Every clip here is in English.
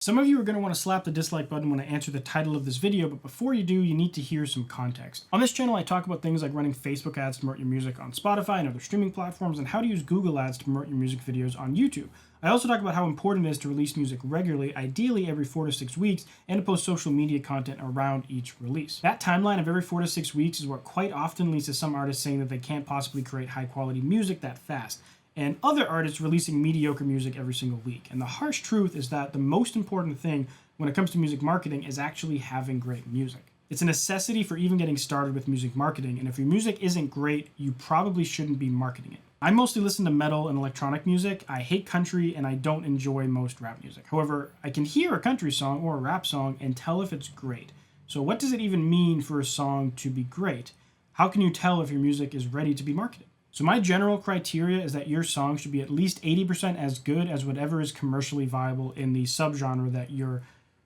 Some of you are going to want to slap the dislike button when I answer the title of this video, but before you do, you need to hear some context. On this channel, I talk about things like running Facebook ads to promote your music on Spotify and other streaming platforms, and how to use Google ads to promote your music videos on YouTube. I also talk about how important it is to release music regularly, ideally every 4 to 6 weeks, and to post social media content around each release. That timeline of every 4 to 6 weeks is what quite often leads to some artists saying that they can't possibly create high quality music that fast, and other artists releasing mediocre music every single week. And the harsh truth is that the most important thing when it comes to music marketing is actually having great music. It's a necessity for even getting started with music marketing, and if your music isn't great, you probably shouldn't be marketing it. I mostly listen to metal and electronic music. I hate country, and I don't enjoy most rap music. However, I can hear a country song or a rap song and tell if it's great. So what does it even mean for a song to be great? How can you tell if your music is ready to be marketed? So my general criteria is that your song should be at least 80% as good as whatever is commercially viable in the subgenre that you're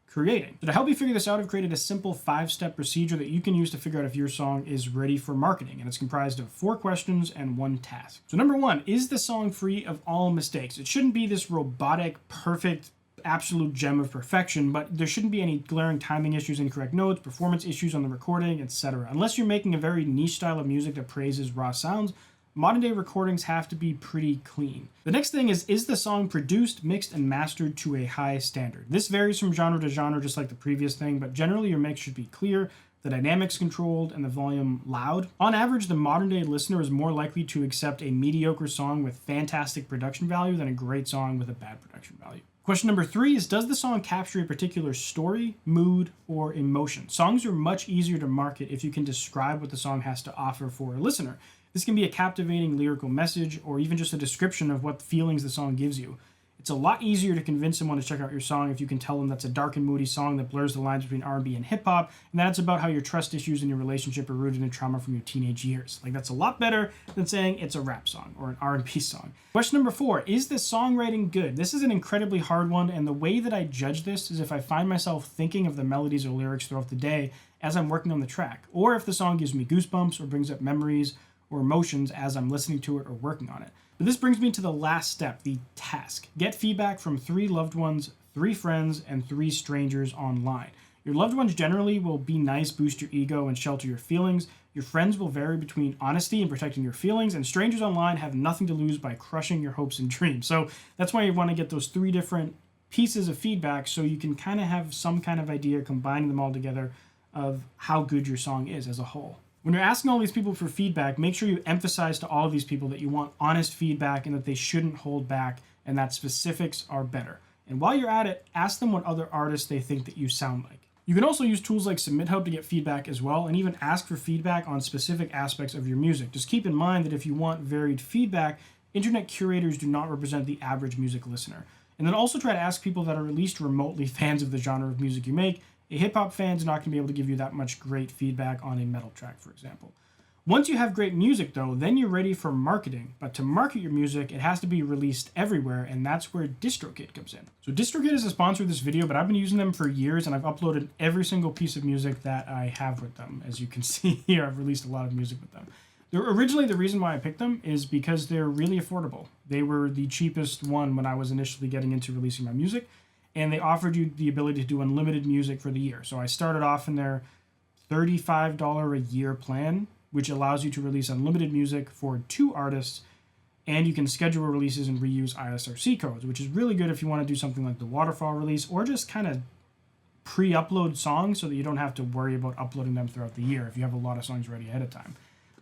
creating. So to help you figure this out, I've created a simple 5-step procedure that you can use to figure out if your song is ready for marketing. And it's comprised of 4 questions and 1 task. So number 1, is the song free of all mistakes? It shouldn't be this robotic, perfect, absolute gem of perfection, but there shouldn't be any glaring timing issues, incorrect notes, performance issues on the recording, etc. Unless you're making a very niche style of music that praises raw sounds, modern day recordings have to be pretty clean. The next thing is the song produced, mixed, and mastered to a high standard? This varies from genre to genre, just like the previous thing, but generally your mix should be clear, the dynamics controlled, and the volume loud. On average, the modern day listener is more likely to accept a mediocre song with fantastic production value than a great song with a bad production value. Question number 3 is, does the song capture a particular story, mood, or emotion? Songs are much easier to market if you can describe what the song has to offer for a listener. This can be a captivating lyrical message or even just a description of what feelings the song gives you. It's a lot easier to convince someone to check out your song if you can tell them that's a dark and moody song that blurs the lines between R&B and hip-hop, and that it's about how your trust issues in your relationship are rooted in trauma from your teenage years. Like, that's a lot better than saying it's a rap song or an R&B song. Question number 4, is the songwriting good? This is an incredibly hard one, and the way that I judge this is if I find myself thinking of the melodies or lyrics throughout the day as I'm working on the track, or if the song gives me goosebumps or brings up memories or emotions as I'm listening to it or working on it. But this brings me to the last step, the task. Get feedback from 3 loved ones, 3 friends, and 3 strangers online. Your loved ones generally will be nice, boost your ego, and shelter your feelings. Your friends will vary between honesty and protecting your feelings, and strangers online have nothing to lose by crushing your hopes and dreams. So that's why you want to get those 3 different pieces of feedback so you can kind of have some kind of idea, combining them all together, of how good your song is as a whole. When you're asking all these people for feedback, make sure you emphasize to all of these people that you want honest feedback and that they shouldn't hold back and that specifics are better. And while you're at it, ask them what other artists they think that you sound like. You can also use tools like SubmitHub to get feedback as well, and even ask for feedback on specific aspects of your music. Just keep in mind that if you want varied feedback, internet curators do not represent the average music listener. And then also try to ask people that are at least remotely fans of the genre of music you make. A hip-hop fan is not going to be able to give you that much great feedback on a metal track, for example. Once you have great music, though, then you're ready for marketing. But to market your music, it has to be released everywhere, and that's where DistroKid comes in. So DistroKid is a sponsor of this video, but I've been using them for years, and I've uploaded every single piece of music that I have with them. As you can see here, I've released a lot of music with them. Originally, the reason why I picked them is because they're really affordable. They were the cheapest one when I was initially getting into releasing my music, and they offered you the ability to do unlimited music for the year. So I started off in their $35 a year plan, which allows you to release unlimited music for 2 artists, and you can schedule releases and reuse ISRC codes, which is really good if you want to do something like the waterfall release, or just kind of pre-upload songs so that you don't have to worry about uploading them throughout the year if you have a lot of songs ready ahead of time.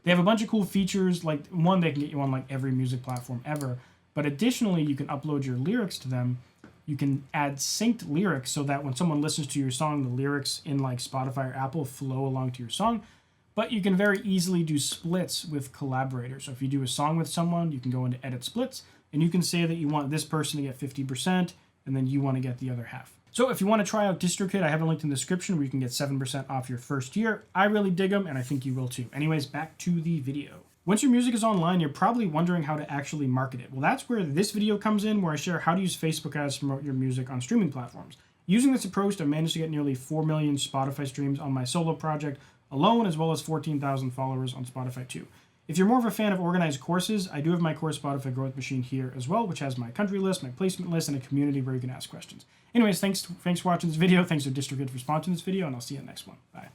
They have a bunch of cool features, like one, they can get you on like every music platform ever, but additionally, you can upload your lyrics to them. You can add synced lyrics so that when someone listens to your song, the lyrics in like Spotify or Apple flow along to your song. But you can very easily do splits with collaborators. So if you do a song with someone, you can go into edit splits, and you can say that you want this person to get 50%, and then you want to get the other half. So if you want to try out DistroKid, I have a link in the description where you can get 7% off your first year. I really dig them, and I think you will too. Anyways, back to the video. Once your music is online, you're probably wondering how to actually market it. Well, that's where this video comes in, where I share how to use Facebook ads to promote your music on streaming platforms. Using this approach, I managed to get nearly 4 million Spotify streams on my solo project alone, as well as 14,000 followers on Spotify too. If you're more of a fan of organized courses, I do have my course Spotify Growth Machine here as well, which has my country list, my placement list, and a community where you can ask questions. Anyways, thanks for watching this video. Thanks to DistroKid for sponsoring this video, and I'll see you in the next one. Bye.